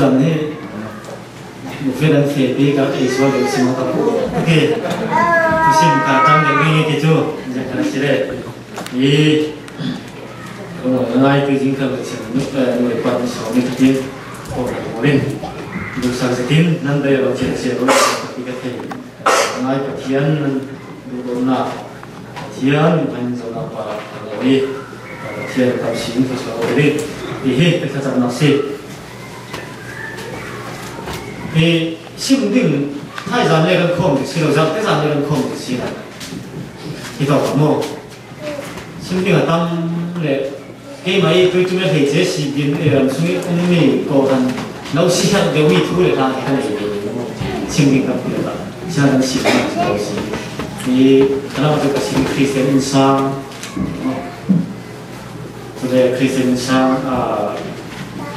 lần này một phía đang phía bên các ấy số lượng sinh hoạt của ok xin cả trăm để nghe cái chỗ giờ cái gì đấy thì ngay từ những cái người quan số những cái của mình được sáng sớm năm đây là chuyện rồi cái cái ngay cái thiên đủ là thiên anh rồi là và rồi thiên cảm sinh cái số đấy thì hết cái thật là xịn thì sinh định thay ra này gần không thì sinh ra cái ra này gần không thì sinh thì đó là một sinh định là tâm để cái máy tôi chúng ta thấy chế sĩ biến để làm suy ông mình có thành nấu xí hàng đều bị thu để ra cái này sinh định tập được là sinh đang sinh nấu xí thì cái nào tôi có sinh Christian insan về Christian insan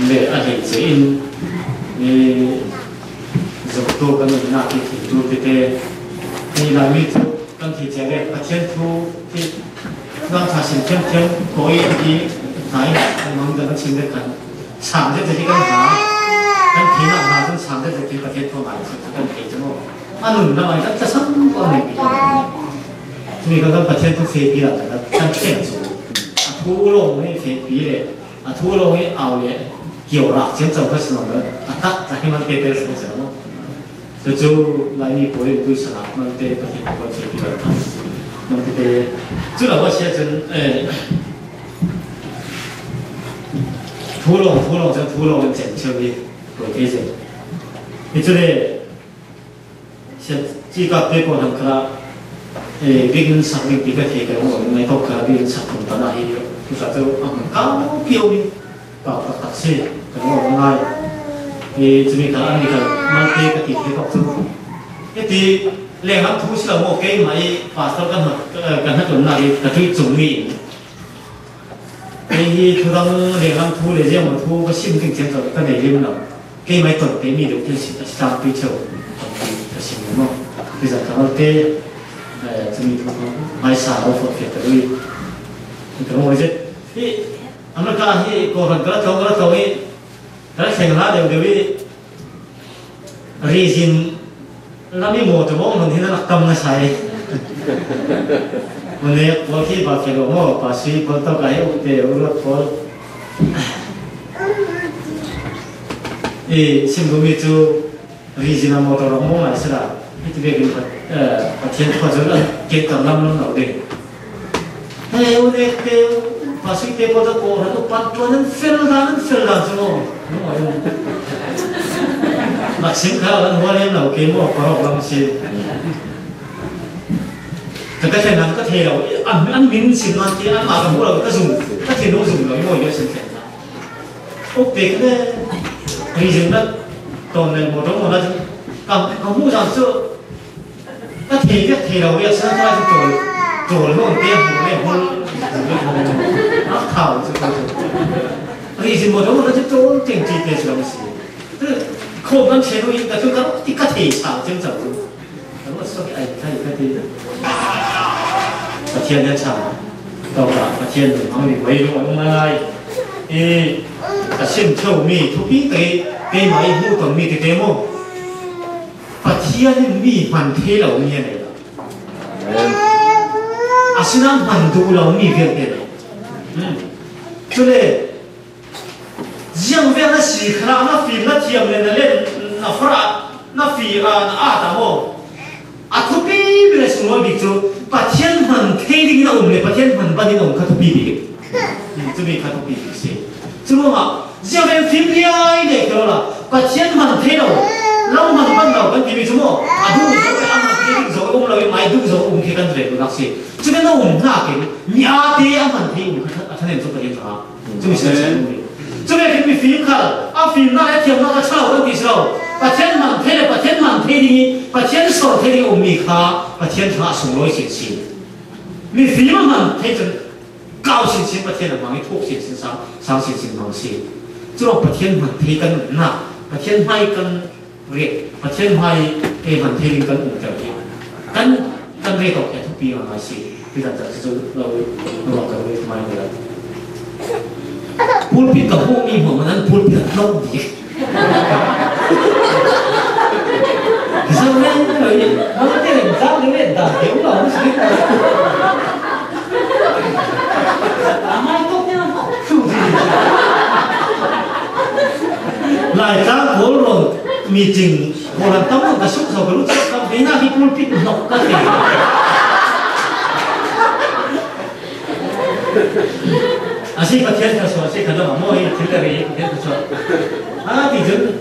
để anh thấy chế in thì dùng tu cái mình làm thì tu thì làm như tu cần thì chế cái phát triển tu thì đang phát triển thêm có ý thì thấy anh mong rằng sinh được cần sáng thế thì cái hả cái khí nào mà cũng sáng thế thì cái thiên thu lại thì cái khí chứ không anh đừng nói là chắc chắn con này bị vì cái phát triển tu phê bị là cái thiên chủ thu lông ấy phê bị đấy thu lông ấy ảo đấy kiểu là chiến争开始了的他在那边的什么什么就来你不会对啥那得不停的去比较看那得这个我写成土龙就土龙整修的不对的你这里现这个对过上可能跟上面比个铁个我们都可能跟上面到哪里就啥就高标的高特色cái ngồi ngay thì chúng mình thấy là mang tê cái thịt cái cọc chung thì lẽ hấp thu sẽ là một cái máy và sau cần hết tuần này là cái chuẩn bị thì thu đang lẽ hấp thu để riêng mà thu cái sim kinh tế rồi cái này riêng nào cái máy tuần cái mi được cái sự sang quy chiều cái sim đúng không bây giờ cái tê chúng mình thu máy xả nó phật việt tới cái ngồi chết thì anh nói cái thì còn cái thầu ấy cái thành ra đều đi reason là mi một chỗ mình thì nó cầm nó sai mình này có khi bà phải lo bà suy có tao cái đều rất khó thì xin cô mi chú reason là một chỗ mong lại sẽ là cái việc phát triển khoa học là kết hợp năm năm đầu đi hay ông này kêu bà suy tế có cô nó bắt cho nên phèn ra chứ không mà xin khá là hoa lên nào kiếm một khóa học làm gì cái thể nào có thể đâu ăn miếng xin mà thì ăn mà cũng là cái dùng cái thể nó dùng nó ngồi nó xin tiền ốc tiền đấy vì dùng đất toàn này một trong một là cầm mua rằng chưa cái thể đầu bây giờ sẽ ra rồi nó còn tiền của này hơn nó thảo chứ không vì dùng một trong một là chứ chỗ tiền chi tiền làm gì không cần chế độ là chúng ta thì có thể xả chân dầu nó là số cái cái gì và thiên nhân xả đâu là và thiên rồi không bị quấy rồi ông ai là xin châu mi thu phí cái máy hút còn mi cái mô và thiên mi hoàn thế là ông như này xin ăn hoàn đủ là ông mi việc này cho nên riêng về nó xì khá nó phim nó thiềm lên nó lên nó phá nó phì tao mô thu bí bây giờ xuống nói bị chú bà thiên hẳn thế đi nó ủng này bà thiên hẳn bà đi nó ủng khá thu bí bị chú bị khá thu bí bị xì chú đúng không riêng về phim đi ai để kêu là bà thiên hẳn thế đâu lâu hẳn bắt đầu cái gì bị chú mô đủ dấu cái ăn hẳn thế đi dấu ông là cái máy đủ dấu ủng khi cần rể của bác sĩ chú nên nó ủng nạ cái nhà thế ăn hẳn thế ủng khá thân em chú bà yên cho chú bị sẽ cho nên khi mình phim khá phim nó lại thiềm nó là chào đâu thì sao bà thiên hẳn thế này bà thiên hẳn thế đi bà thiên sổ thế đi ủng mì khá bà thiên khá xuống lối xin xin mình phim hẳn thế chân cao xin xin bà thiên là mang cái thuốc xin xin sang xin xin mang xin cho nên bà thiên hẳn thế cần nạ bà thiên hai cần việc bà thiên hai cái hẳn thế đi cần ủng trở đi cần về cọc cái thuốc bì mà xin bây giờ sẽ nó lọc cái với mai nữa pulpitกับพวกนี้ผมมันนั้น pulpit ล่มดิ sao nên rồi nó có thể làm sao để lên đảo kiểu là nó sẽ mai tốt nhá lại ta cố rồi meeting cố làm tao cái số sau cái lúc sau cái nào đi pulpit nọc cái gì 아시 같아서 아시 가서 뭐 이들이 그래서 아 비전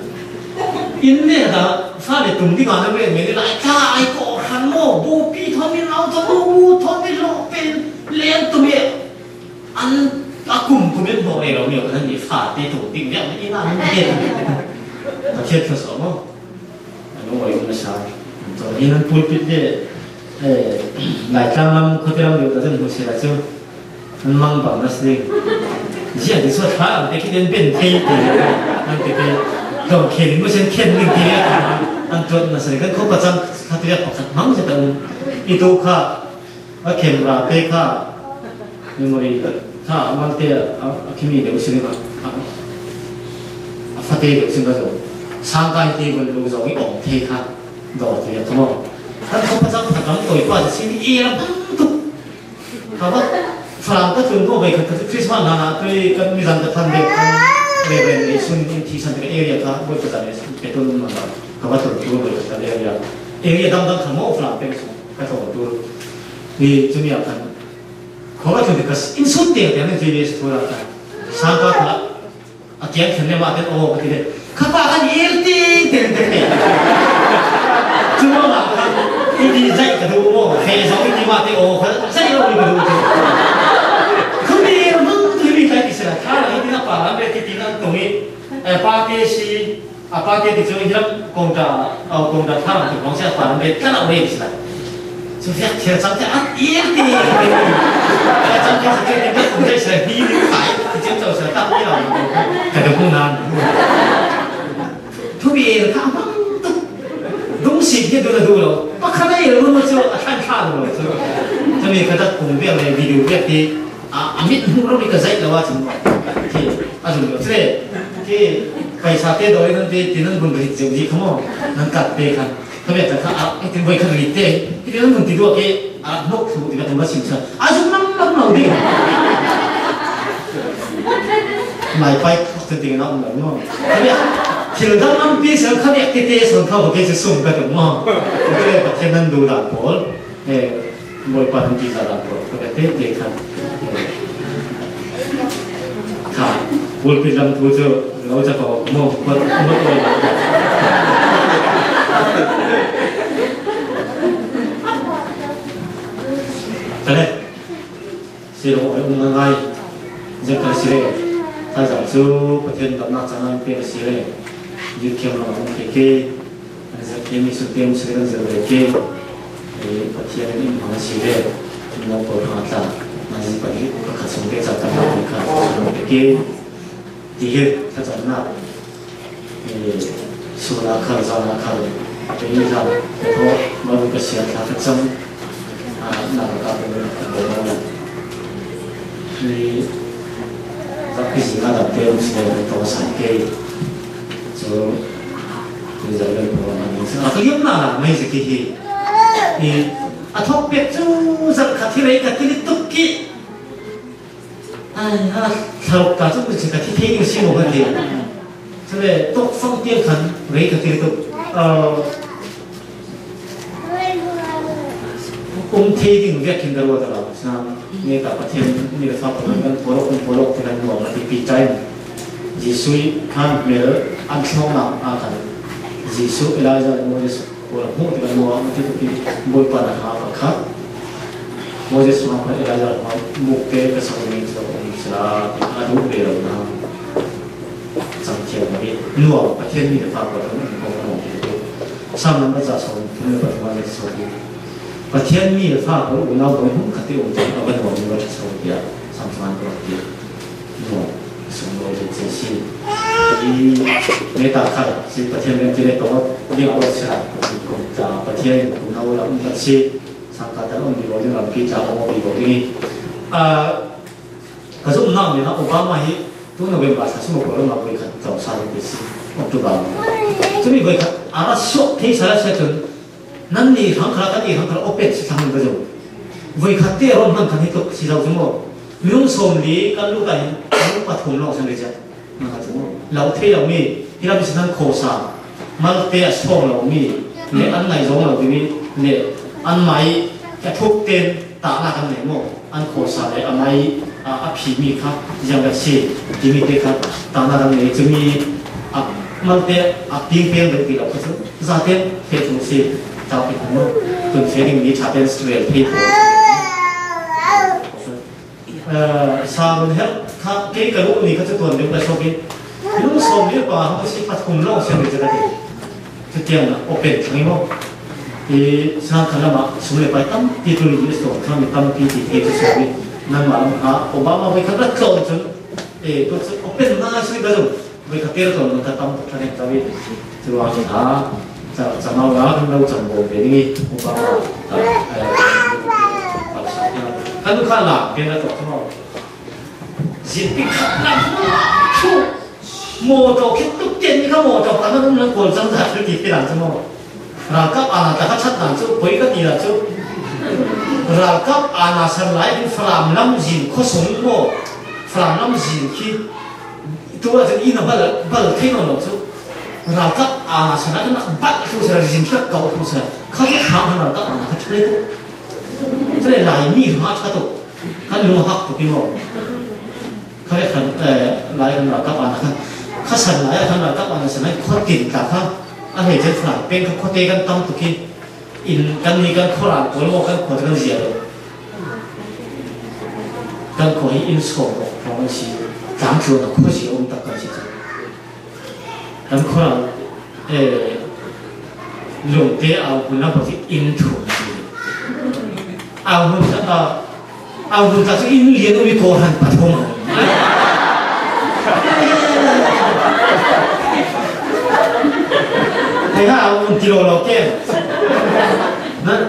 인내다 사례 동디가 안 하면 내가 자 아이고 한모 보피 터미 나오서 뭐 터미로 pen 렌트에 안 아꿈 보면 뭐 이러면 그런 게 사대 동디 그냥 이나 게 같아서 뭐 너무 이거 사 또 이는 볼빛에 나이트랑 그때랑 여기서 보시라죠 mang bằng nó gì chỉ là số thả để cái đến bên thế thì anh thì cái còn khen mới xem khen linh kia anh tuần là sẽ cái không có chẳng khác biệt học thật mắng sẽ tận itu kha ở khen ra thế kha nhưng mà kha mang thế khi mình để uống mà phát thế được sinh ra rồi sang cái thì mình lưu rồi cái ổn thế kha đó thì không không anh không có chẳng thật lắm tuổi qua thì xin đi lắm không Phàm các trường có về cái Christmas là tôi cần mi rằng cái phần về về xuân thì sang cái area khác với cái cái tuần mà các bạn tuần về cái area đâm khám mẫu phàm cái tuần thì chúng mình akan có cái tuần cái insult tiền thì anh chỉ biết thôi là sang cái là akhirnya kena mati cái này các bạn kan irti tiền cuma là ini dạy cái thứ mà hay sao ini mati saya đâu đi cái Kalau ini apa? Ambil titingan tumi, pakai si apa dia itu hilang kontra tangan tu, bangsa apa? Ambil kan awal bisa. Sudah kira sampai iya ni. Sampai sekian dia kontra saya ni kai, macam tu saya tak tahu. Kadang pungan. Tu biar kamu tu,东西dia dulu. Pakai ni lu macam akan dulu. Tapi kadang kumbiar ni video biar di amit mulu ni kerja lawat semua. Aduh, jadi kaisa te doi nanti tinan pun beri jadi kamu nangkat te kan. Tapi tak itu boleh kan beri te. Tinan pun tidur ke nok tu tidak tambah simsa. Aduh, nam dia. Mai pai tentu nak nak. Tapi kalau nam biasa kami aktivitas kau bekerja sum kat rumah. Jadi tinan dulu dapur. Boleh pada kita dapur. Tapi te kan. Boleh tu je,เราจะบอกโม่ก็ไม่ตัวแต่เนี่ยสิ่งที่เราไม่ได้จะการสิ่งถ้าจะสู้ประเทศต่างๆจะนั่งเป็นสิ่งยึดเกี่ยวกับเกี่ยวกับจะเกี่ยวกับสิ่งที่มันจะเกี่ยวกับประเทศนี้มันสิ่งที่เราพูดมาแล้วมันจะเป็นก็ขัดสนใจจากการที่เขาเกี่ยวที่ถ้าจะนับสุราคาจานาคาเป็นยังไงเพราะมันก็เสียค่าจังนักการเมืองเป็นแบบนั้นที่ถ้าพิจารณาเรื่องสิ่งที่ต้องสังเกตจะพิจารณาเรื่องนี้ซึ่งอาจจะยังน่าไม่สักทีอาทบเป็ดจูสักขัดที่ไรขัดที่ตุกกี้ถ้าเราการจะพูดถึงการที่เที่ยวสิ่งของที่ใช่ไหมต้องฟังเตียงขันไรกันที่ตุกองค์เที่ยวเรียกกินตลอดตลอดนะนี่แต่ประเทศนี่ก็ฟังกันกันพอลกที่นั่นบอกมาที่ปีใจยิสุยขันเมื่ออันช่องนักอาการยิสุเอลาจะโมเดสโอละหูที่กันบอกมาที่ตุกีบอยปานะฮาปะครับโมเดสมาพันเอลาจะมาบุกเตะกับสมัยนี้จะองค์สลาอาดูเบลนะสังเกตมาดินัวประเทศนี้จะฟังกันทั้งหมดของเราสามนั้นก็จะสอนเมื่อปัจจุบันจะสอนประเทศนี้จะฟังกันเราโดยหุ้นขัดที่องค์จะเอาไปบอกว่าจะสอนอย่างสามวันก็ดีนัวสมมติจะเสียชีที่ในต่างกันที่ประเทศนี้จะได้ตัวเรียกว่าชาติของจากประเทศของเราเราไม่ใช่สังกัดแต่องค์ดีกว่าที่เราพิจารณาดีกว่าที่กระทรวงน้ำเนี่ยนะโอบามาฮิตัวนักเรียนภาษาสมุทรเราไม่เคยจับสารเป็นสิ่ง ตัวเราจะมีคนอะไรสุดที่สารเสด็จนั่นนี่ทั้งครากันนี่ทั้งคราโอเปนสิทางก็จะวิคัตเตอร์รอนมันทันที่ตุกสิเราจะมั่วลุงสมดีกันลูกกันลูกปัดหุ่นเราสังเกตจ้ะนะครับจะมั่วเราเที่ยวมีที่เราพิจารณาโคสามาเตะสปองเรามีเนี่ยอันไหนร้องเรามีเนี่ยอันไหนจะทุกเต้นตาหน้ากันไหนมั่วอันโคสาเลยอันไหนผีมีครับยังแบบสิที่มีเตะครับตาหน้ากันไหนจะมีมาเตะปิงเปียงแบบที่เราคือจะเต้นเฟซบุ๊กสิจะเป็นมั่วคุณเฟซบุ๊กนี้ชาเต้นสเตรทที่สามเดือนถ้าเกี่ยวกับลูกนี่เขาจะตัวเด็กไปชอบกินลูกสมเยอะกว่าเขาสิปัดคุมโลกเช่นเดียวกันจะเที่ยงนะโอเปนทั้งนี้มั้งที่สร้างขนาดมาสมัยไปตั้มที่ตัวนี้สอนทำตั้มที่ที่จะสอนนั่นมาโอบามาไปขนาดเขาจนตัวโอเปนน่าช่วยกันไปขัดเตี้ยตัวนั้นตั้มตัวนี้จะไปจะว่าจะมาว่าเราจะโมเป็นนี่โอบามา看都看了，别人走什么？人别看了，出摩托去都点你看摩托，咱们能过正常就地铁了什么？然后阿那大家出南就回个地了就，然后阿那上来的弗兰南人可送么？弗兰南人去，都是伊那不听了就。然后阿那上来的那把就是人去搞就是，他就看那个阿那出来的。这里来米哈差多，看路哈不给我，看来跟老高安看，看上来看老高安上来看顶打看，啊嘿这出来边看看对跟当不给，因跟你跟可兰过了跟过这个热了，跟过因错了，我们是咱做的可惜我们大概是这，跟可兰用的啊，我那不是因错。เอาหุ่นจากอินเลียนวิโกหันปัดพงเฮ้ยเอาหุ่นกิโลโลเกมนั่น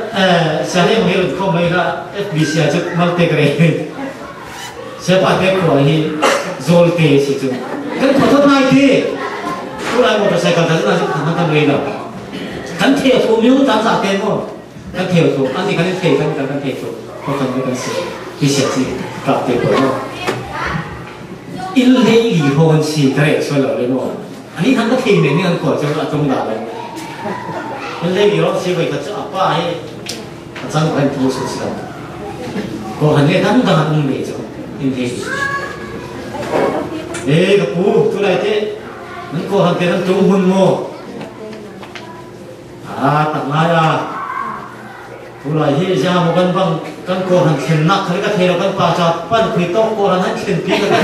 เสียให้ผมเห็นเขาไม่ละFBCอาจจะมาเตะกันเลยเสียปัดเตะขวาที่โซลเตะสิจุกันขอโทษนายที่ผู้ร้ายมอเตอร์ไซค์กันจะน่าจะทำกันเลยนะกันเที่ยวถูกมิ้วตามสาเต้นมั้งกันเที่ยวถูกอันที่กันเที่ยวกันเที่ยวถูกเพราะกันไม่กันเสียพิเศษที่กลับเที่ยวมั้งอินเล่หลีโฮนชีก็เลยช่วยเราเลยมั้งอันนี้ทั้งก็ทีมเนี่ยนี่กันขวดจะมาตรงด่าเลยอินเล่หลีเราชีวิตก็จะป้าให้จังหวะที่สุดสิก็หันเนี่ยทั้งกันอุ้มเลยจ้ะอินเล่กับปูทุเรศที่นั่นก็หันเป็นตัวหุ่นโม่ตัดมาอ่ะทุเรศที่จะมากันบังกันก็หันเข็นนักเขาเรียกเทเรากันป่าจับปั้นคุยโต๊ะก็หันเข็นปีกันเลย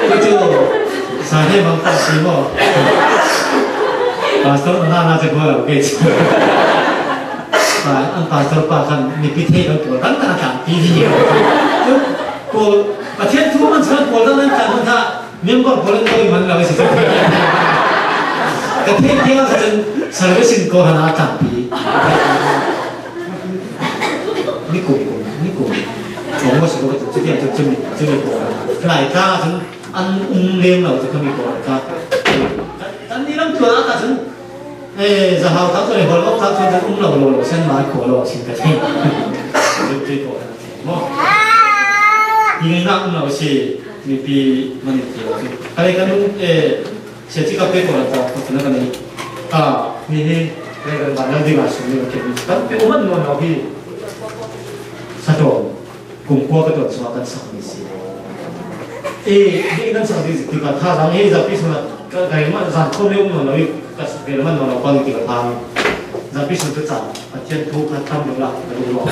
ก็จู่สาเหตุบางตัดสินว่าป่าสรุปน่าจะกลัวเราเกจิอันป่าสรุปป่ากันมีพิธีกันตัวตั้งแต่ต่างปีเดียวกูประเทศทั่วมันฉันกูตั้งแต่ต่างมันถ้าเมียนก็กูเล่นตัวมันเราสิจะเป็นประเทศที่เราจะสารพัดสิ่งกูหันอาต่างปีนี่กูผมว่าสิ่งที่จะเปลี่ยนจะมีกูหลายท่าฉันอันเลี้ยงเราจะมีกูครับตอนนี้เราตัวอาฉันจะหาทั้งตัวเองคนก็ทั้งตัวเราเส้นไม้ขวเราสิ่งกระถิ่นจะกูมั้งยิ่งนั่งเราสิมีปีมันเกี่ยวกับอะไรกันเสียที่เขาเป็นคนละตัวคนนั้นกันนี่นี่เรื่องบ้านเราดีกว่าสุดเลยโอเคแต่เป็นอุมันนวลเราพี่สะดวกกลุ่มพวกกระโดดสวากันสักนิดสินี่นั่นสักนิดที่ว่าถ้าเราให้จะพิสูจน์ก็ได้มาจากคนเลี้ยงนวลเราอีกก็เป็นมันนวลเราก็มีกับทางจะพิสูจน์จะประเทศทุกข์ทำอย่างไรก็รู้ว่า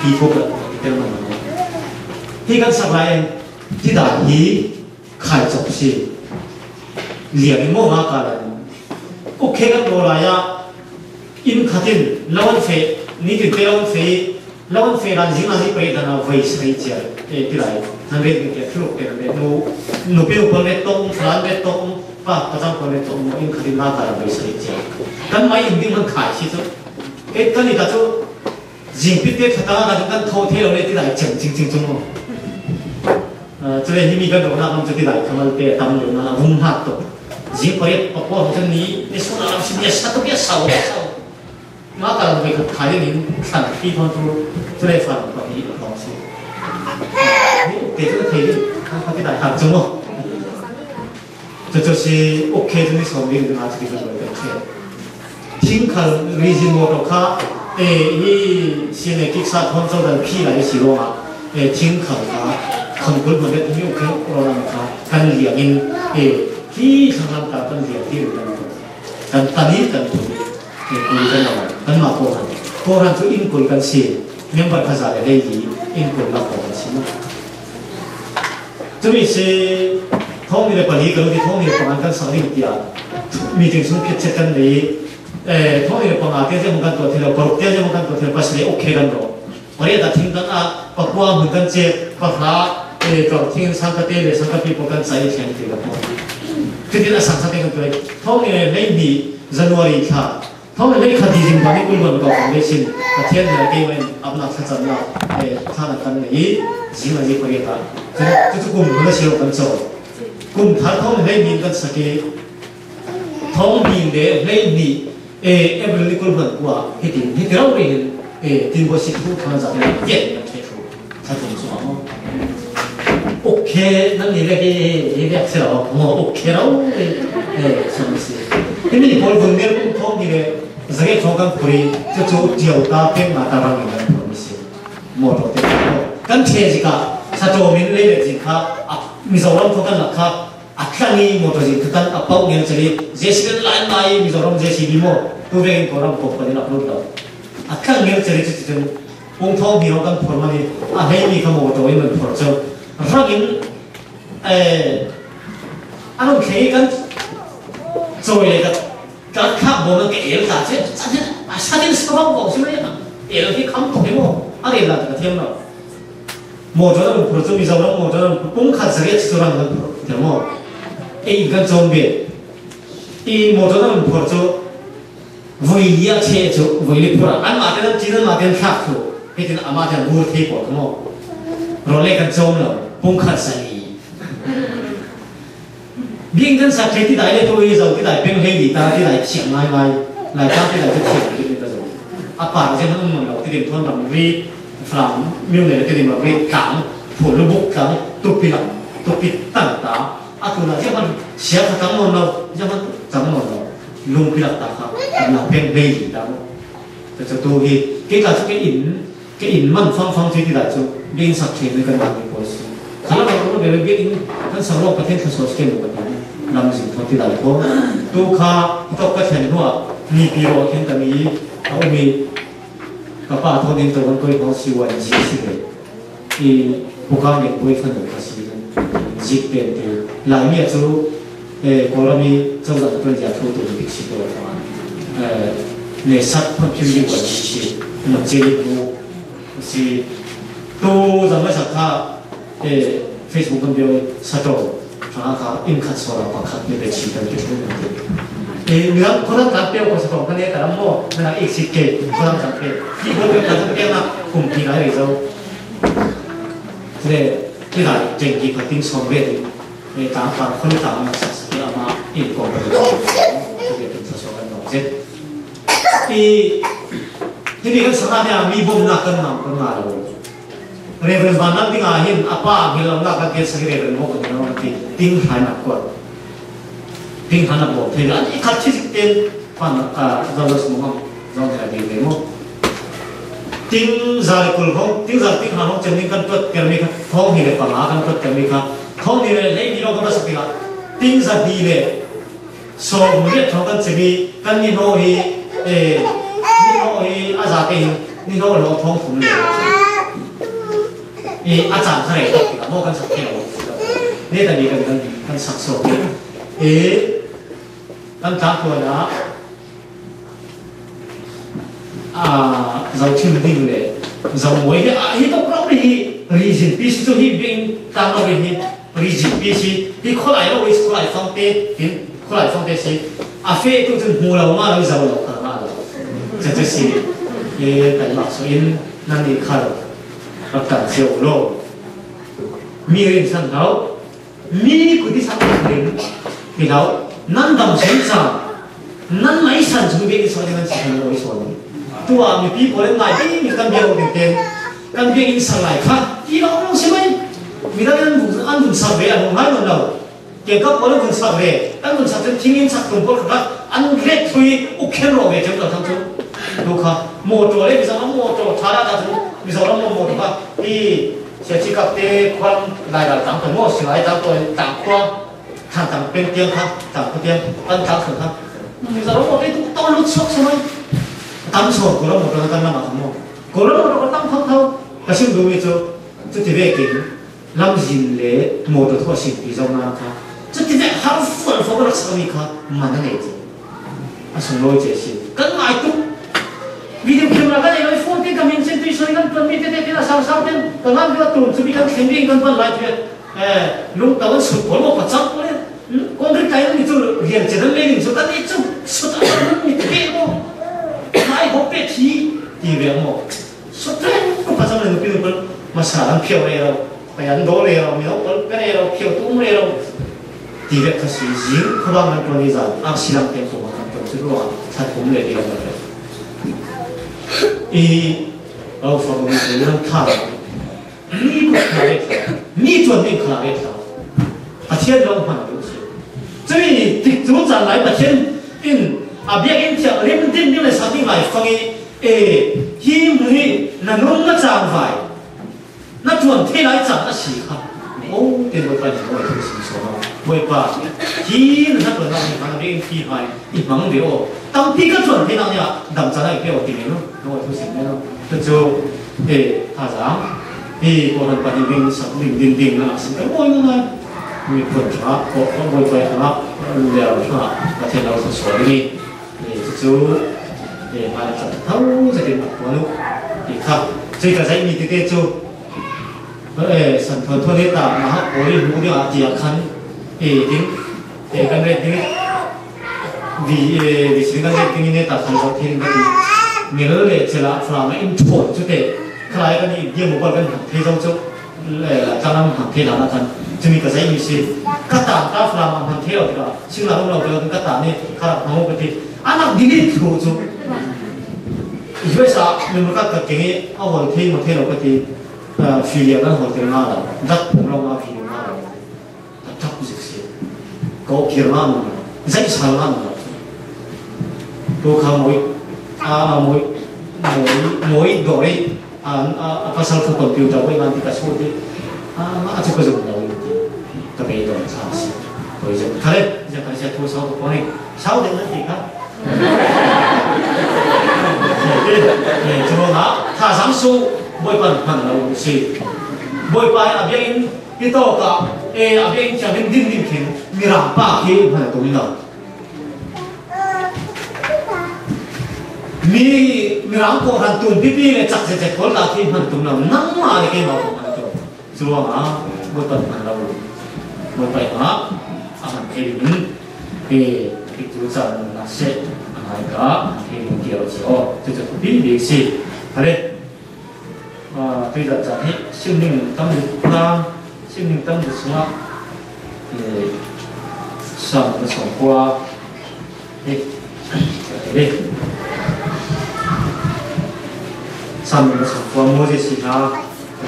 พี่ทุกข์เป็นมันนวลที่กันสักไรที่ด่าฮีขายจบสิเหลี่ยมโม่มาการันโอเคกันโบราณอินขัดินลวันเฟนี่ถึงเป็นลวันเฟรันจิงอาจิไปดันเอาไว้ใช้เจ้าที่ไรนั่นเรื่องเกี่ยวกับลูกเป็นแบบนูเป็นคนเล็กโตฟลานเล็กโตป้าประจำคนเล็กโตอินขัดินมาการันไว้ใช้เจ้ากันไม่อินดิ้งมันขายสิจ๊ะกันนี่ก็จะจิงพิเศษขนาดนั้นกันโทษเท่าไรที่ไรจริง这里你跟着那我们这里来，他们在他们有那文化多，只可以包括这你说那是你啥都别少少，那当然会看见您看地方都这里发的一个东西，给这个可以看他这来看怎么，这就是 OK 这里说明的那这个东西，听看微信摩托卡，你现在给啥方做的批来形容啊，听看他。không có vấn đề nhiều cái lo lắng cả cần liền in khi sang làm cả cần liền thì cần tani cần tu thì cần làm cần mà cố gắng cho in coi cần xí nhưng mà thật ra là đây gì in coi là cố gắng xí mà cho nên是thông thường là quản lý cái thì thông thường là cần sáng định kia mình chính xuống kết chất cần đấy thông thường là quản lý cái gì cần tu thì là bảo cái gì cần tu thì là bác sĩ ok cần rồi ở đây đã听到啊包括我们跟这包括搞听上个店的上个比不跟在一起这个么？这点那上上这个对，他们那你人我一看，他们那看地震把你规模搞放微信，那天的给我阿那他怎么他那看你，行了就可以了，这公们的时候跟走，公他们那你跟啥个，他们的那你不是你规模过，一定你老人经过辛苦他们咋的，也能推出，他怎么说嘛？OK， 那你那个也别吃了，我 OK 了，什么事？因为你过分点不通的嘞，这个从刚回就做脚打边嘛，打完你们什么事？摩托的，跟车子卡，他做明类的子卡，啊，米佐朗从刚那卡，啊，看你摩托子，看啊，包年这里，这些个来买米佐朗这些的么，都被过让过的那不了，啊，看年这里就是真，公通米罗跟婆嘛的，啊，黑米看摩托因为婆就。Ragin, anh thấy cái rồi cái khác bộ nó kể là chứ à sao đến sao không có chứ đấy mà kể là cái không có cái mà anh ấy là cái thêm nào một chỗ là một chỗ bây giờ nó một chỗ là cũng khá dễ chỗ là nó thế mà cái trong biển thì một chỗ là một chỗ vui lia che chỗ vui lia pura anh mà cái chỉ là mà cái khác chỗ cái cái mà cái vui thế của cái mà rồi lấy cái trong là cũng khá dễ biên dân sát thế thì đại lệ tôi giờ cái đại bên hay gì ta cái đại chiang mai mai lại ta cái đại cái chiang cái cái rồi à bản thân nó mình đầu cái điểm thôn làm vi làm miêu này cái điểm là vi cảng phủ lục bốc cảng tụt bị tận ta à tụi nó chứ mình xé cái cảng mòn đâu chứ mình cảng mòn đâu lung bị ta khác là bên hay gì taแต่จะตัวที่การจะcái inมันฟังที่ที่ได้จะบินสักเช่นในการทำเป็นโพสต์ถ้าเรารู้ว่าเป็นบินนั้นสำหรับประเทศที่สดเก่งกว่านี้นำสิ่งที่ได้เพราะตัวข้าตัวก็เห็นว่ามีปีโรเห็นแต่มีเอามีกับป้าทอดินตัวมันก็ยังสิวันจีสิเลยอีพวกเขาเนี่ยก็ยังขนมภาษีจีเป็นตัวหลายเนี่ยจู่ก็เรามีเจ้าหน้าที่เป็นยาทุตัวที่สิตัวประมาณเนี่ยสัตว์พันธุ์ที่อยู่วันจีมันจะรู้สิตัวจำไม่สักท่าFacebook 跟别人杀到，然后因看错了，把看那个气氛就出问题。你看，可能咱别个是讲，可能咱么，那一起给，可能咱别，一个别咱这边啊，公平来的就，这来政治决定上面的，咱把分担嘛，是这样嘛，一个个这个政策上面东西，ที่นี่ก็สถานีมีบุญนักกันนำกันมาเลยเรื่องบ้านนั้นที่งาหินอาป้าหินเราหน้ากันเกี่ยวกับเรื่องโมกันเราที่ทิ้งหายหนักกว่าทิ้งหายหนักบ่ที่นั่นอีกขั้นที่สิบเอ็ดฟันเราสมองเราจะดีเลยมั้งทิ้งใจกุลของทิ้งใจทิ้งหาของจะมีกันตัวเกี่ยวกับท้องหินปัญหากันตัวจะมีครับท้องหินเลยมีเราก็รู้สึกว่าทิ้งใจดีเลยสองมือท้องกันจะมีกันนี่โน้ยนี่โน้ยอาจารย์เองนี่โน้ยเราท้องผมเลยอาจารย์เท่าไหร่ก็โม่กันสักแค่นี่แต่ดีกันสักสองกันตามตัวนะเราชื่อดิ้งเลยเราโวยที่ต้องเราไปรีจินพิชิตที่เป็นตามเราไปรีจินพิชิตที่คนไหนเราไปคนไหนฟังเตะคนไหนฟังเตะสิอาเฟ่ตัวจนหัวเรามาเราจะเราขนาดนั้นจะสิแต่หลักส่วนนั่นนี่ค่ะรับการเชี่ยวโลก mi rin san thau mi ku ti san rin ti thau nan dam sen sa nan mai san chu be so ni man san lo so ni tua mi pi ko le ngai ti mi kan bia o ten kan bia in sa lai kha ti lo lo se mai mi da nan bu an bu sa be an hai no lo ke ka ko le bu sa be an bu sa ten thing in sa tum ko kha an gre thui u khen ro be jem lo thang chuดูค่ะโมโตเลยมิสังโมโตชาดาตัดมิสังโมโมโตค่ะที่เสียชีกับเตะความหลายต่างตัวโมสิ่งหลายต่างตัวต่างขั้วทางต่างเป็นเตียงค่ะต่างเตียงอันต่างถึงค่ะมิสังโมได้ทุกต้นลุกชกใช่ไหมตั้งโซ่กุลโมโตตั้งน้ำมันโมกุลโมโตก็ตั้งเท่ากระชิบดูมิจูจุดที่เวกินลำยินเล่โมโตทั่วสิ่งที่เราหน้าค่ะจุดที่เวกฮาร์ฟร์ฟก็รักษามีค่ะมันนั่นเองอาสมโลเจสิกันไม่ตุ๊วิดีโอคิวแล้วก็เลยโฟนที่กำลังเซ็นตัวส่วนกันเป็นมิเตที่เราสาวๆเป็นตอนนั้นก็ตุ่มสุบิกันเข็มวิ่งกันเป็นหลายเดือนลูกตะวันสุดผลว่าปัจจัยเลยคนที่ใจมันจู่เรียนเจริญเลยสุดท้ายจู่สุดท้ายมันมีเป๊ะโม่ไม่พบเป๊ะที่ดีเรื่องโม่สุดท้ายก็ปัจจัยมันเป็นคนมาสานเพียวเลยเราไปยันโดเลยเราไม่เอาเป็นเราเพียวตุ้มเลยเราดีเรื่องก็สิ่งจริงเขาบอกมันตัวนี้จะอาศิลป์เป็นตัวมันตัวสุดว่าถ้าผมเลยดีเราเลยเราฟังดูเรื่องข่าวนี่ก็ข่าวเองนี่จวนเป็นข่าวเองประเทศเราผ่านดูสิ这里ติดตัวจากหลายประเทศเป็นอาเบียกินเที่ยวเรื่องดิ้นดิ้นเลยสักทีหลายฟังที่มือนั่นนุ่งนั่นจางไฟนั่นจวนที่หลายจางนั่นสีครับโอ้เต็มไปหมดเลยทุกสิ่งส่วนไม่ป่ะที่นั่นตัวเราเนี่ยมันเรื่องที่หายอีกมั้งเดียว当第一个准备当下，当咱那给我定了，那我就行了，这就他讲，我们把你领上领了，是个我用呢，มีคนชอบก็ไม่ไปครับแล้วชอบประเทศเราสวยนี่จู่มาจากเท่าจะเป็นแบบว่าลูกอีกครับซึ่งก็ใช้มีที่เจู่สันทนทั่วนี้ตามมาโอ้ยรู้เดี๋ยวอาจจะคันทิ้งกันเลยทิ้งวิสิ่งนั้นจริงๆเนี่ยตัดสินใจที่นี่มีเรื่องเลยเชล่าฟรามอินโทรจุดเด็ดใครกันนี่เยี่ยมกว่ากันที่เราจะจำนำหักที่เราท่านจะมีกระแสมีสิกระต่ายตาฟรามหักที่เราที่เราซึ่งเราเราเป็นกระต่ายนี่ข้าราชการปกติอันนั้นดีนี่ถูกจุดอีกเวลาเมื่อกี้กับเก่งเอาหัวที่มาที่เราปกติฟิเลียกันหัวที่มาเราดัดผมเรามาฟิเลียมาเราดัดผู้ศึกษาก็พิจารณาใจสารนั่นตัวเขามวยโดยภาษาคอมพิวเตอร์ไว้งานที่กระสุนที่อาจจะก็จะไม่ได้ก็ไม่โดนสารสิโดยจะเขาเลยจะการเสียทุนสาวตัวคนนี้สาวเด็กนั่นเองครับจะรู้นะถ้าสามสู้บอยปันพันเราสิบอยไปอาเบียนที่โตกับอาเบียนจะเป็นดิ้นเข็มมีรังป้าที่พันตรงนี้เรามีรังโกหันตุนพี่ๆเนี่ยจักจะคนละที่พันตุนเรานั่งมาในเกมเราพันตุนชัวร์นะบอยปันพันเราบอยไปนะอาหารเค็มที่จุดสารนักเสพอะไรก็ที่มันเกี่ยวเกี่ยวจะพี่เด็กสิอะไร对的，咱们性命当的那性命当的什么？上的草花，上面的草花摸着其他，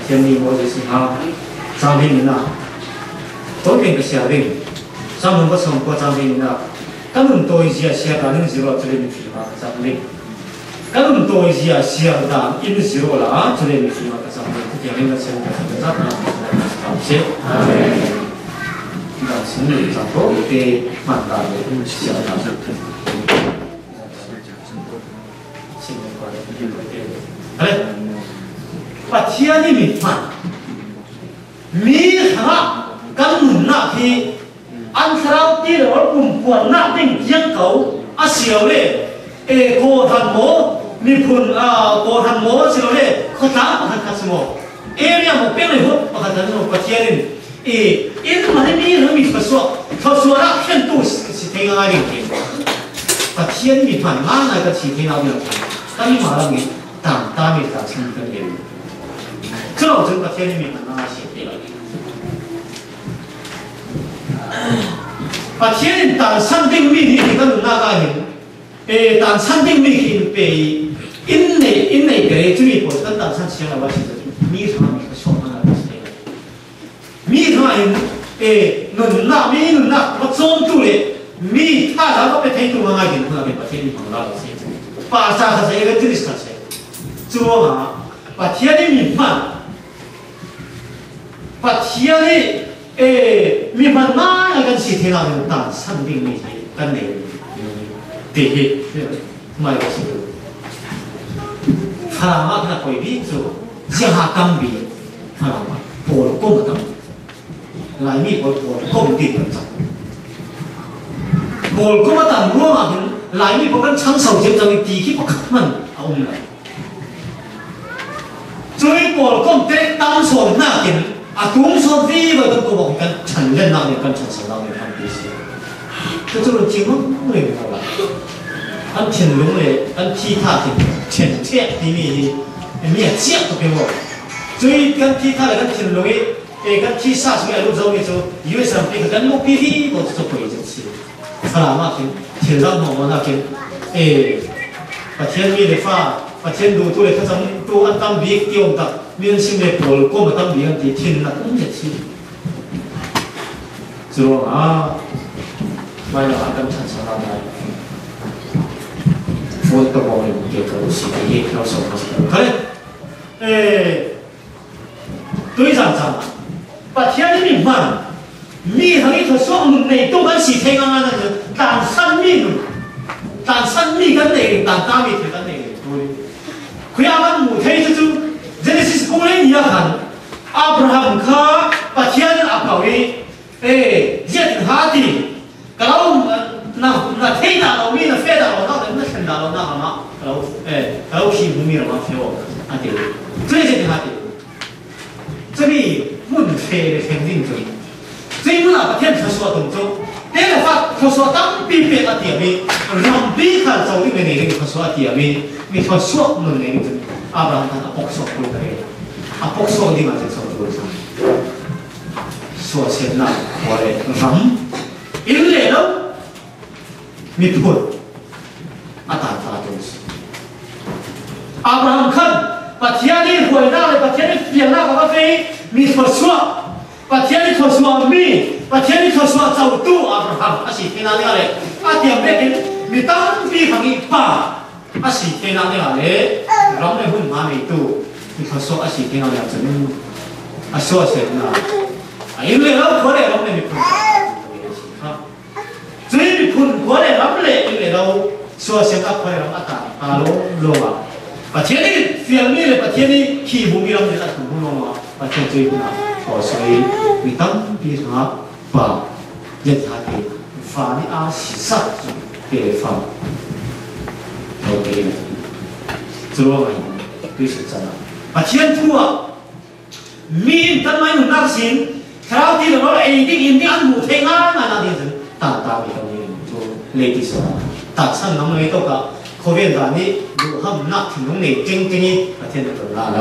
天地摸着其他，张平民呐，都变个下令，上面的草花张平民呐，根本多一些下个人就要这里面提嘛，张令。kalau untuk isi Asia dan Indonesia lah, jadi mesti maka sampai itu yang kita sebut tentang Asia. Dan sini satu itu mandat Indonesia dan sini pada itu. Ada, Asia ni mihara kan nak ki antara tiada perempuan nak yang kau Asia le, ko dan moมีผลโกทันโมสิเราเนี่ยเขาถามประกันคัสโมเอเรียโมเป็นเลยหัวประกันคัสโมปัจจัยนี่อินมันไม่มีหรือมีทศวรรษทศวรรษเช่นตู้สิเทงอะไรนี่ปัจจัยมีผ่านมาไหนก็สิเทงอะไรนี่ถ้ามีมาแล้วมีต่างมีต่างสิ่งกันเองคือเราถึงปัจจัยมีผ่านมาสิเทงอะไร把天人当山顶米的跟那个人，当山顶米的被因内给注意过，跟当山起来我其实米汤米个小那个是米汤人，能拿我装住嘞，米他那个被天都那个人那边把天地放那个些，把啥个这个这里是啥些，做嘛，把天的米饭，把天的。米饭哪个跟是天上人当山顶米跟那对嘿，买个是，他那个回避就下干比，他那个波公的，来米波公的那种，波公的当我嘛跟来米波跟长寿节就地气不可能啊，我们来，所以波公在当所那边。公说第个跟国王跟承认那边跟承受那边他们这些，这种情况没有了。俺挺容易，俺其他的前天里面面接都给我，所以跟其他的跟挺容易，跟其他什么路走的时候，以为上边跟我比比我就回进去，他那天上我那边，把天面的发，把天路都来他从都按当比丢的。面心的波过么当面的天那东西去，是吧？啊，买了阿根产生那边，我都我们就做是可以销售的，可能，对上上，把天的米饭，米和一头说你都跟是天刚刚那个当生米跟那个当大米跟那个对，佢阿根母胎就。Genesis kung niya kan Abraham ka patian akawi jet hati kalau na thena lo mi na feda lo na thenda lo na ma kalau si bumi lo ma feo ati这jet hati 这里mun fe de fending tu 这mun na patian tha so dong zo de la fa tha so tam pi pe ati mi ram bi kha zo ni ne ni tha so ati mi tha so mun ne ni 아브라함 한 복속 불더래 아 복속 어디 맞아서 그러죠 수어셋나 월에 람 일레로 미풋 아따따도스 아브라함 칸 바티아니 호에나레 바티아니 피아나 가바페 미토수아 바티아니 토수아 미 바티아니 토수아 자우투 아브라함 아시 피나네아레 아티암베 미땅 비강이 파 아시 피나네아레 ramai pun mana itu, kita sok asyik tengok yang jenuh, asal sebenarnya. Ini lah boleh ramai pun. Jadi pun boleh ramai ini lah, sok sebenarnya boleh ramai tak, kalau loa. Pasien ni film ni, pasien ni kibung ni ramai tak kibung loa, pasien tu itu nak, pasien hitam bisa apa, jadi hati, faham ni sisa tu, faham. Okay. 知道吗？对是真的。把天土啊，民他妈用那心，他地的话，一定按母天啊，那点人，大米东西就累的是吧？大山能没到个，可别的你，如果唔那挺容易真的，把天就拉了。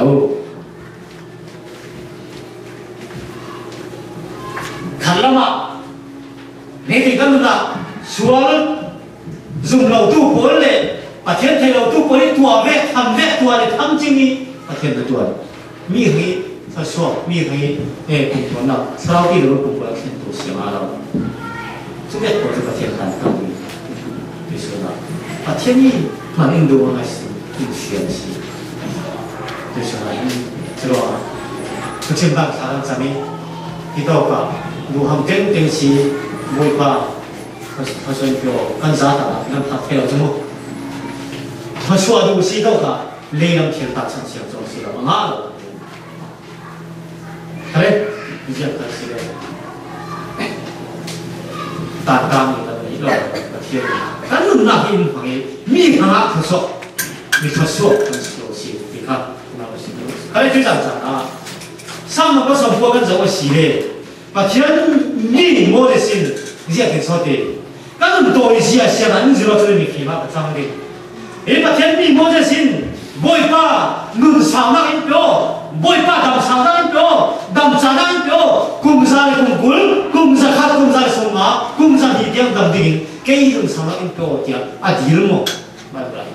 看了吗？你得看到说了，用老土过来。 把天台老都过来多呗，他们多的，他们经理把天台多的，米黑他说米黑工作呢，扫地的工作天都行了，这个我就把天台当的，就是了，把天地蛮印度那是有学习，就是了，知道吧？不清白他咱们一到个，如何定是没法，他说就干啥的，让他退了之后。 他说的是到个雷人天大城市中是了，哪了？哎，你讲可是的，大刚你的一个天，但是那边朋友，你看他说，你他说很熟悉，你看那个是，哎，就这样啊，上那个生活跟着我洗的，把天你摸的心，你也跟说的，但是多一些啊，现在你知道这里你起码不脏的。 把天地摸着心，不会把路上那一标，不会把道上那一标，道上那一标，公山的公棍，公山看公山的松马，公山的 tiếng đầm đình cái đường sao nó in pro kia à đi luôn mà bài bài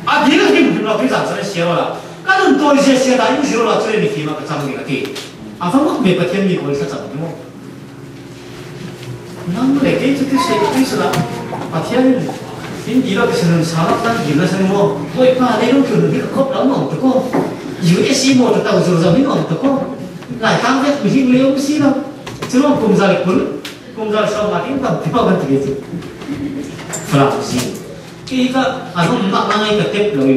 à đi là cái mình nói cái dạng sao xíu là cái đường tôi sẽ xíu là những xíu là cho nên mình phim mà cái trang này cái à phong mất về cái thiên nhiên của nó sao đúng không nắm lấy cái sự là à thiên nhiên đi là cái sự sao nó đang đi là sao mà vậy mà đây nó kiểu cái khớp lắm mà được không dù cái gì mà tụi tao rồi rồi mình còn được không lại tăng cái mình lấy cái gì đâu chứ không cùng ra được cùng ra sau mà cái tầm thì bao nhiêu tiền chứ phải gì cái à không nặng nặng cái tép rồi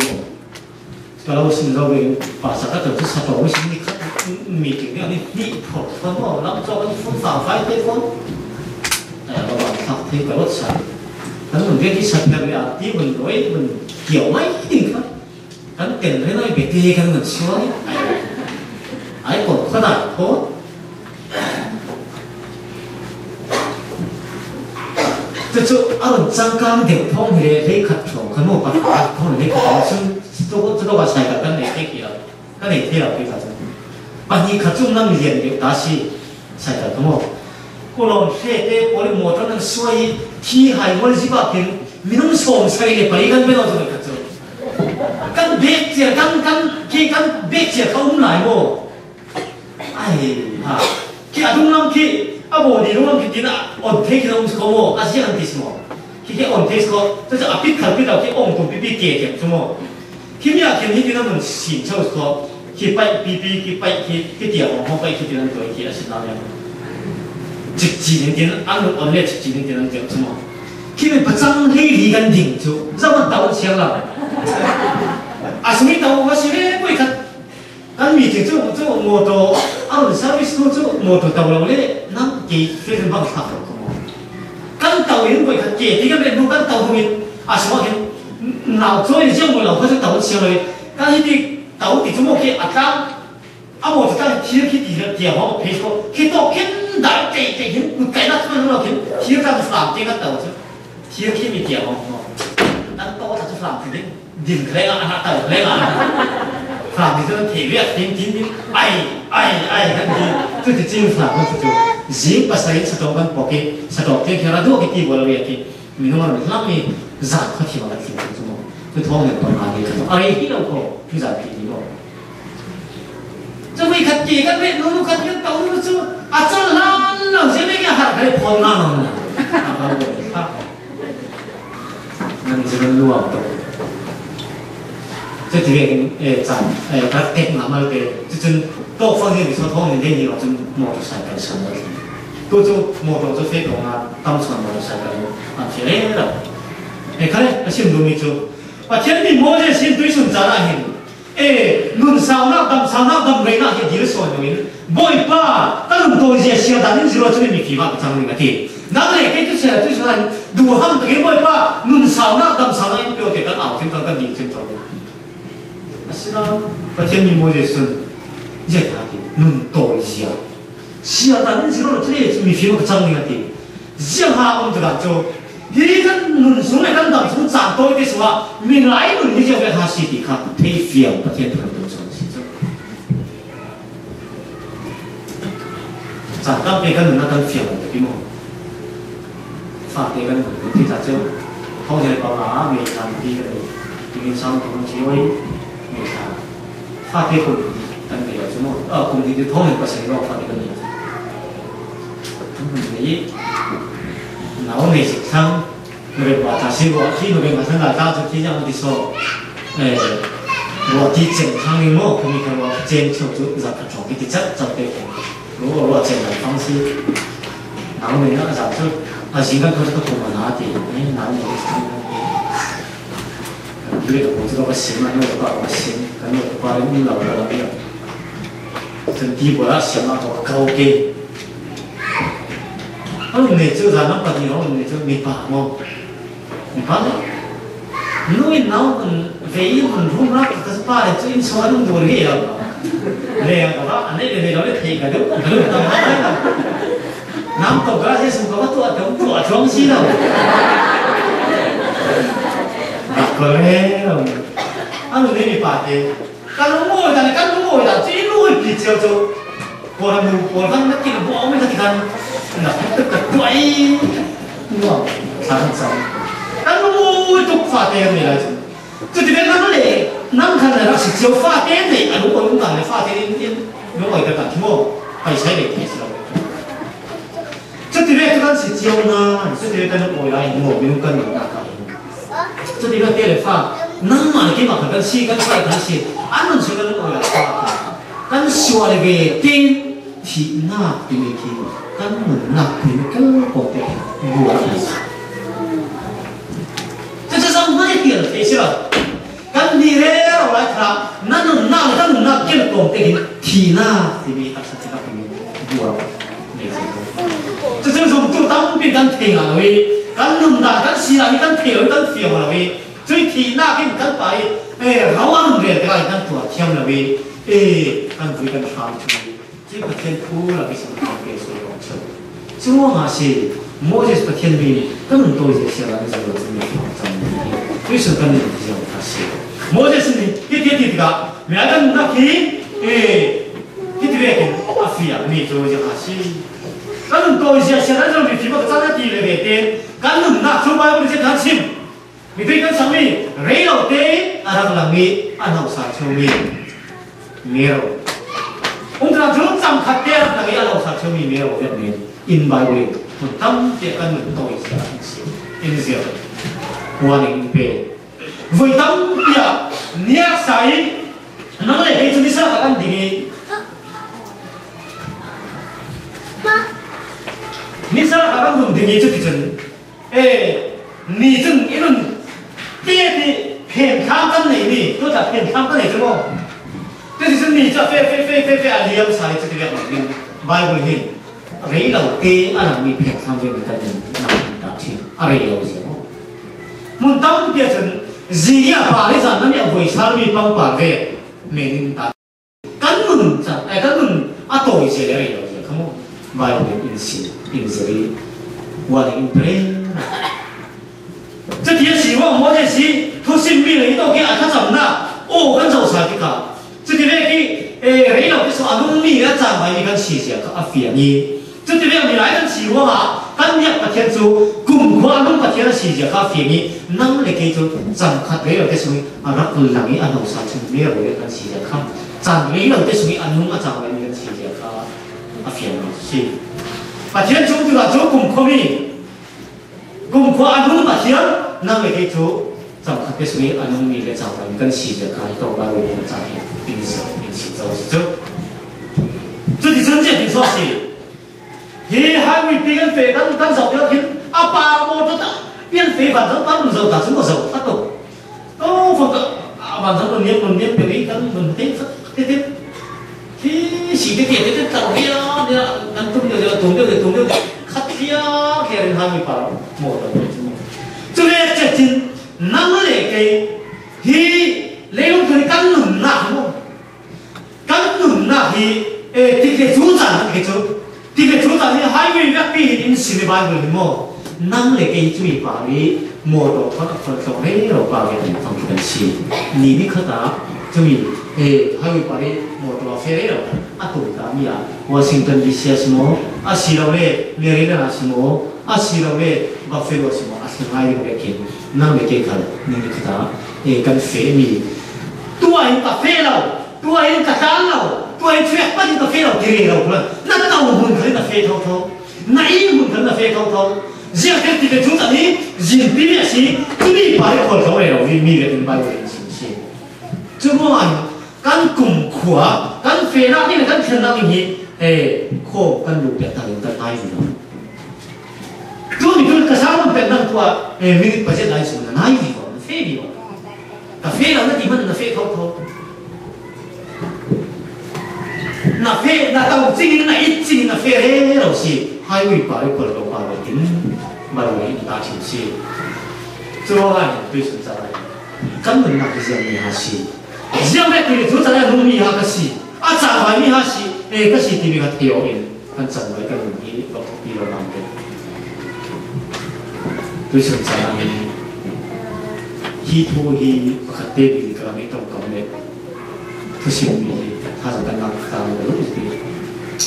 kalau xin rồi và sao các tổ chức sao tổ xin đi khách mình chỉ nghe đi phổ phân mà làm cho cái phương pháp phải thế thôi các bạn học thì cái lót sạch hắn mình biết cái sạch là tí mình nói mình hiểu mấy gì khác hắn tiền thế nói về tê cái mình xóa ấy còn có đại tốt chứ anh trang cam đều thông thì lấy khát chồng cái một bát phá thông lấy khát chồng tôi có sai cái này cái này thế là cái gì bạn như khát chồng năm liền được đã xí sai cái một cô lòng thế thế có một trong những suy thi hay một gì đó thì mình không sống sai để phải cái bên đó rồi khát chồng căn biết gì căn biết gì không lại mồ ai ha khi ở trong năm khi abo di rumah kita nak on take kita untuk kamu asyik nanti semua kita on take kau terus apit kalpi tau kita on tu pipi ke semua kita akan ni kita mensin cakap kau kita pipi kita dia orang pai kita nanti kita asyik namanya cikci nanti anu on le cikci nanti nanti semua kita pasang hei kan ding tu zaman tahu siapa lah asmi tahu masih boleh kan meeting tu motor anu service tu motor tahu lah boleh nam ki film bang tak tahu kan tahu ini boleh kan ki tiga belas bukan tahu ini asma kan nào cho nên riêng một lần có thể tahu siapa lagi kan ini tahu itu semua ki atang amo tu kan kia dia mau Facebook kita kan dah cái cái nak semua kan kia kan Islam dia kan tahu tu kia dia mau dan tahu tak Islam tu din kerana anak tahu kerana làm thì tôi thể việc tin ai cái gì tôi thì chịu làm không chịu riêng pas saya satu kan poke satu cái kira dua cái tiga boleh vậy mình nói mình làm mình giảm khó chịu là chịu semua tôi thong được toàn hàng đấy ai khi đâu có cứ giảm thì gì đâu cho mình khát gì cái việc nó khát cái tàu nó chứ à cho nó sẽ mấy cái hạt cái phong nó nên chỉ cần luộc这这边他电脑嘛给，这真多方面你说通人的有真摩托车跟什么的，都就摩托车飞动啊，当船摩托车跟啊之类的，看现在没就，天地摩这先对准咱那些，论上那当没那些地说的人，不会把，但是多一些小单人知道这里没地方长那个地，那个嘞，就是路上这个不会把论上那当一标的跟熬天跟你天做的。Siapa macam ni boleh sun, jadi nun toh sia. Siapa ni selalu ceri mi film kecam ni hati. Siapa tu kan tu, dia kan nun sungai kan tak sun satu itu semua. Min lain nun dia juga hasil dikah, teh film macam tu kan tu sun. Jangan pegang nun akan film, bimo. Faham pegang nun kita tu, kau jadi bawa ambil nanti ingin sama dengan cewek. phát cái cùng tận cái đó chúng nó cùng thì thôi mình có xảy ra phát cái này mình nghĩ nào mình sẽ sang người bảo ta xin gọi khi người bảo thân là ta cho khi nhau đi so gọi đi chỉnh sang đi mua không mình phải gọi trên chỗ chỗ giặt trong cái chất trong cái lúc gọi chỉnh là phong sư nào mình nó giặt cho chỉ cần thôi cái cùng mà nó thì nào mình这个我知道个行了，因为我爸爸行，可能我爸你老了没有，真地不要想那种高给。你就在那把你你就没办么，没办了。因那唯一不那可是爸的最说那么多累了，累了吧？那累了提个都干嘛呢？南头那些什么做装修了。Boleh, anu ni pakai. Kalau mau dah, jadi mau pergi jauh-jauh. Orang nak kira, orang nak kira. là tất cả tuổi đúng không sáng sáng cái môi tục pha tiền này là chứ thì biết nó để năm khăn là nó chỉ chiếu pha tiền thì đúng rồi đúng là pha tiền đúng rồi cái cả mua phải sai để thế sao chứ thì biết cái chỉ chiếu na chứ thì biết cái nó ngồi lại ngồi bên cạnh nó cả chứ thì biết cái để pha năm mà cái mà cái si cái phải cái si ăn mình sẽ cái nó ngồi lại pha cái xua về tiền thì na thì mình khi cái mình nạp thì cái có thể mua được这上那一点飞起了，干你嘞，我来看，那能拿见懂的体那这边还是这个边多，没错。这就是我们做当兵干听啊喂，干能拿干西啊，你干听干听啊喂，最体那边干白，哎，好啊，能这个干多听了喂，哎，干会干长出，这个天哭了，为什么干别说往车？这我还是。莫就是不天命，根本都是写了这个字面上的，为什么根本不叫他写？莫就是你一点点的，每个人那批，一点点阿飞啊，你做就还是，根本都是写在这里，皮包站在地里面的，根本那出卖不是看清，你对跟上面没有的，阿拉个人按照啥出面，没有，我们这就张开点，那个按照啥出面没有的面，因白为。tâm địa căn mình tôi sẽ in diệu hoàn hình về với tâm địa nhạc say nó lại cái chúng đi sao các anh thì đi sao các anh dùng thì cho thị trấn nị chân iron kia thì phèn khám căn này nị tôi đã phèn khám căn này đúng không thế thì chân nị cho phê anh liam sai cho cái việc mình bài hình rei đầu tê anh làm việc tham gia người ta làm đặt chi rei đầu gì không muốn tao biết rằng gì à bà ấy rằng nó nhận với sao bị bao bà về mình ta căn mừng rằng căn mừng tuổi gì đấy rei đầu gì không vài người in gì qua đến brain这些希望我这是都身边人都给俺看什么呢？哦，跟走啥的卡，这里面给rei đầu cái số anh không nghĩ là chẳng phải cái gì gì cả phiền gì这里面你来的希望啊，干日白天做，共跨拢白天的时间咖啡呢，能来给做，咱看没有的属于啊，那个人的安弄啥子没有的跟时间看，咱没有的属于安弄啊，咱们跟时间看啊phiền是，白天做就做共跨咪，共跨安弄白天，能来给做，咱看的属于安弄咪的咱们跟时间看，到把我们咱平时做，这里真正的说是。he hai mươi tiếng về đang giàu theo thiên à ba một đó biên phế bản thân ta giàu cả chúng có giàu phát động ô phần tự bản thân mình niệm cái đấy mình thấy thế thì chỉ cái tiền cái tàu kia đang tung được khát kia kia đến 20 bao một rồi cho nên chắc chắn năm lệ cái thì lấy lúc cái căn nừng nặng không căn nừng nặng thì cái chú chẳng cái chú thì cái chúng ta thì hai mươi các vị in xin bài người mò năm lệ cái chú ý bảo đi mò đồ phần đấy rồi bảo cái này phong cái gì ní đi khát á chú ý hai mươi bảo đi mò đồ phê đấy rồi tuổi ta mi à Washington DC asmo xí đâu đấy Maryland asmo xí đâu đấy Buffalo asmo xí hai mươi cái năm lệ cái khát ní đi khát á cái phê mi tuổi ta phê đâu tuổi ta tan đâu tuổi chuyện bắt đầu phê đầu kia đầu rồi, nó đầu mình thấy là phê thâu, nãy mình thấy là phê thâu, riêng cái chúng ta đi, riêng tí việc gì, cứ đi bài còn thâu này rồi, vì mi về bài về gì, chứ không phải căn cùng khóa, căn phê nào đi là căn thiên nào gì, khổ căn lục đẹp thằng người ta ai gì đó, tôi thì tôi cái sao mình phải năng thua, mình phải chết lại rồi là nãy gì đó, phê gì đó, cái phê nào nó chỉ mình là phê thâu. Na phê na tàu chính na ít chính na phê hết rồi xí hai vị bảo cái quần đồ bảo cái tính mà rồi ta chịu xí cho anh tôi sẵn sàng căn mình làm cái gì mình hà xí riêng về cái chỗ này nó mi hà cái xí à chẳng phải mi hà xí cái xí thì mình cái tiêu in anh chẳng phải cái mình đi vào đi vào làm cái tôi sẵn sàng hi thu hi khát tê bị cái này trong cái này tôi xin mi 하자가 나타나는 거지.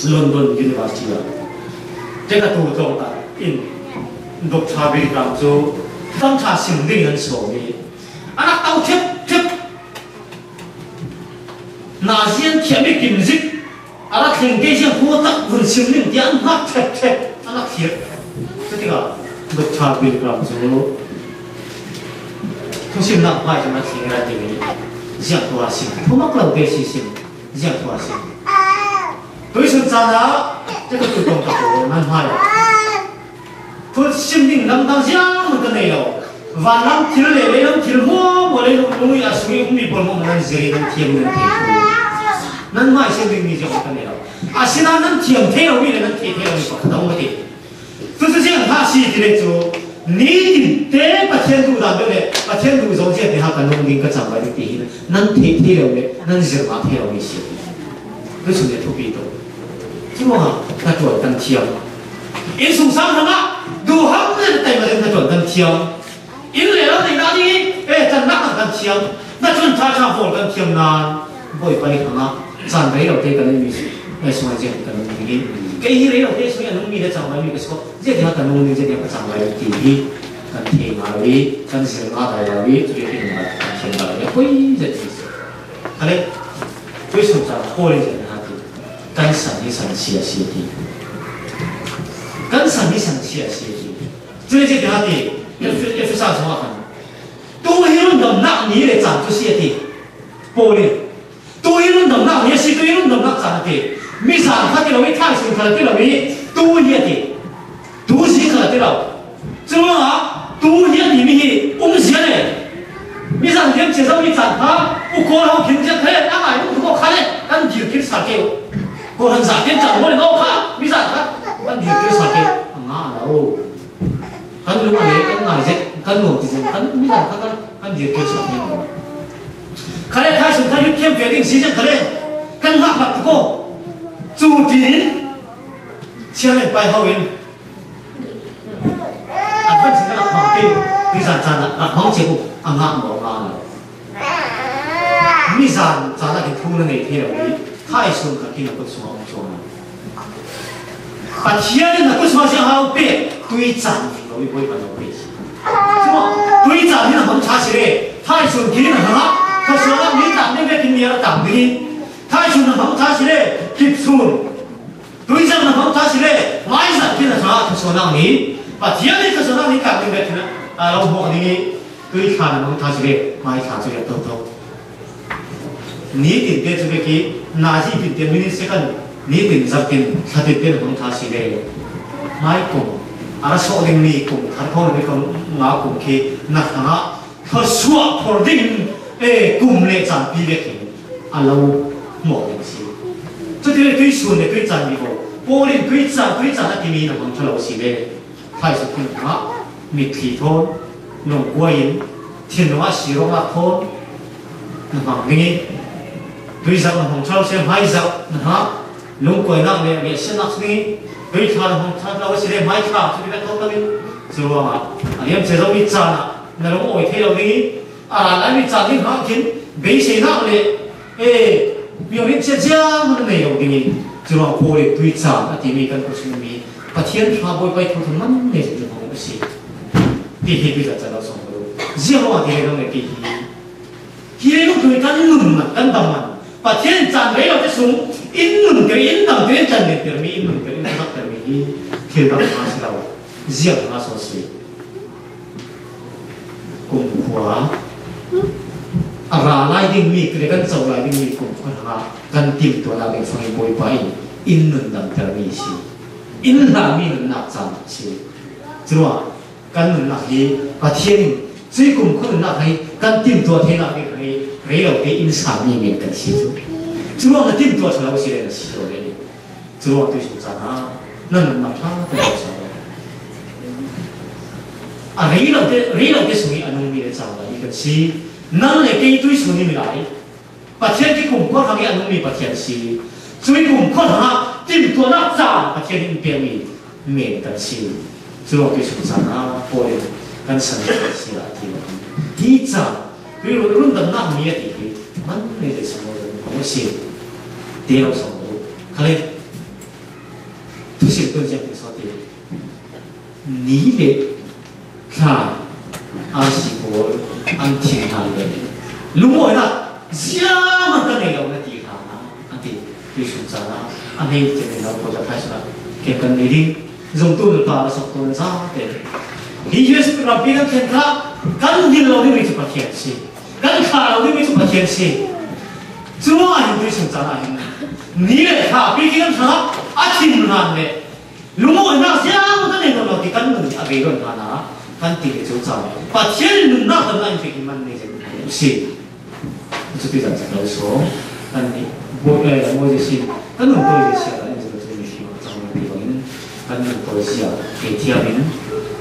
런던 유니버시티가 这个都中的因独差别当中，当他心灵人所谓，啊那刀贴，那些贴的金子，啊那天给些火的文心灵点那贴，啊那贴，这个独差别当中，同心那坏什么天然的，这样多心，他们老百姓心，这样多心。对生产啊，这个都懂得多，蛮坏的。他心灵能当下么个内容，晚上听嘞，晚上听我嘞，容易啊，属于我们不能能这里能听能听。能坏心灵你就不个内容，啊，现在能听听了，为了能听听了，你不可能不听。就是这样，他是的嘞，就你得把天度当中嘞，把天度中间给他跟农民个长辈的比呢，能听听了嘞，能是嘛听了一些，为什么特别多？怎么啊？他转当天，因受伤了嘛？如何能带把人他转当天？因来了你哪里？哎，真那当天，那转他上火当天呢？不会白看啊！站在了这个人面前，哎，说这个人面前，给你了这说人面的长辈面说，这条跟农民这条长辈的弟弟，跟天马里，跟是马大马里，最近嘛，天马里会这意思。好嘞，为什么讲火的人？跟神的神气啊，协议，跟神的神气啊，协议。这里这条的，要上什么很？都一路能拿你来长出协议，玻璃，都一路能拿你是都一路能拿长的，没长他给了为太阳，他给了为都一的，都是可对了，怎么啊？都一里面我们写的，没长天介绍没长他，不可能凭借可以拿来不过看嘞，但就给啥给我。我很傻，天长我的老卡，你啥卡？俺就给啥给？啊，喽，俺如果你跟哪些，跟我就是，跟你啥卡？俺就给啥给？看来他说他有天决定时间，看来跟俺不过，注定千里白好运。俺分析那皇帝，你啥咋的？俺皇结果俺冇了。你啥咋的？给偷了那天了？太凶可听了不说不说了，把天的那不说像好变对战，我也不会把它背起，是吧？对战你那红茶起来，太凶听了哈，他说了你党那边给你要党的，太凶的红茶起来，结束，对战的红茶起来，马上听了啥？他说让你把天的他说让你党那边听了，啊，老婆你对战的红茶起来，马上就要兜兜。你顶点这个给哪些顶点？你是看你顶上顶，他顶点红茶是嘞，买工，啊，说定你工，他可能你讲拿工去，那他他说破定，哎，工嘞占比例去，啊，老冇东西。这点对顺的对占以后，玻璃对占那地面的红茶老是嘞，他是听啊，米皮托，弄过瘾，听话西罗马托，那方面。对上红茶先买上，哈，龙龟那呢也是那些，对他的红茶那些买茶，这边都那边，是吧嘛？啊，因为这种米茶呐，那种外地了的，啊，那米茶你看见，没谁那嘞，哎，有人家家那内容的，就让玻璃对茶，那地面跟不是米，把天茶不会偷偷弄那种东西，地皮对茶在那上头，这样话地那种的地皮，地那种对干嫩嘛，干当嘛。把天站没了，这种阴冷的阴冷的站的点没阴冷的阴冷的没天到哪去了？这样哪说是？功夫啊！啊，来定米，这个走来定米功夫啊，跟定多那个方面不会白，阴冷的米是，阴冷米能拿站是，知道吧？跟能拿去把天最功夫能拿去，跟定多天拿去可以。没有给因啥面面跟协助，主要的定做出来我现在的协助的，主要对手战啊，那能拿他对手啊，没有的属于安农民的战了，一个是，那来给对手你们来，把天给攻破他给安农民把天是，所以攻破他定做那战，把天给变为面的是，主要对手战啊，或者跟神的是来提战。比如论到那米的地皮，蛮那个什么人，我写第二首，看嘞，都是都讲的说的。你的看阿西伯安听他的，如果那这么的那个问题哈，安的对选择啦，安的这个老婆就开始了，给跟你的用多的把的说多的啥的，你越是让别人看他，赶紧老的没做把天气，赶紧看老的没做把天气，这么安对选择啦，你嘞看别人看阿听他的。如果那这么的那个老的跟人阿别人看啊。kan tiga juta, pasien nuna dengan pikiran ni si, itu tidak terlalu so, kan ni, boleh jadi kan untuk jadi siapa, itu betul ni siapa, jangan pikirin, kan untuk siapa, ketiapin,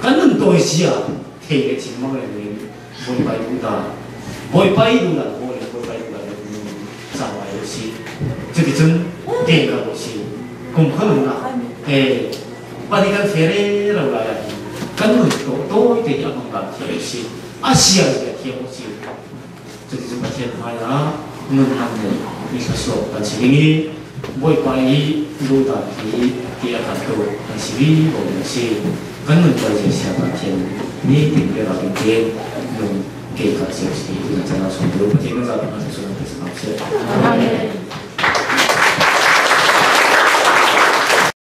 kan untuk siapa, tiga cuma ni, boleh baik juga, boleh, sama itu si, jadi tu tiga si, kumpul nuna, panikan fere lalu kan untuk itu yang mengganti si Asia dia tiap si jadi sebagian mana mengenai ini sesuatu dan sini boleh pai lu tadi dia akan tu dan sini boleh si kan untuk siapa yang ini tinggal lagi dia belum kita siapa sih dengan cara sumber penting kita harus sudah bersemangat.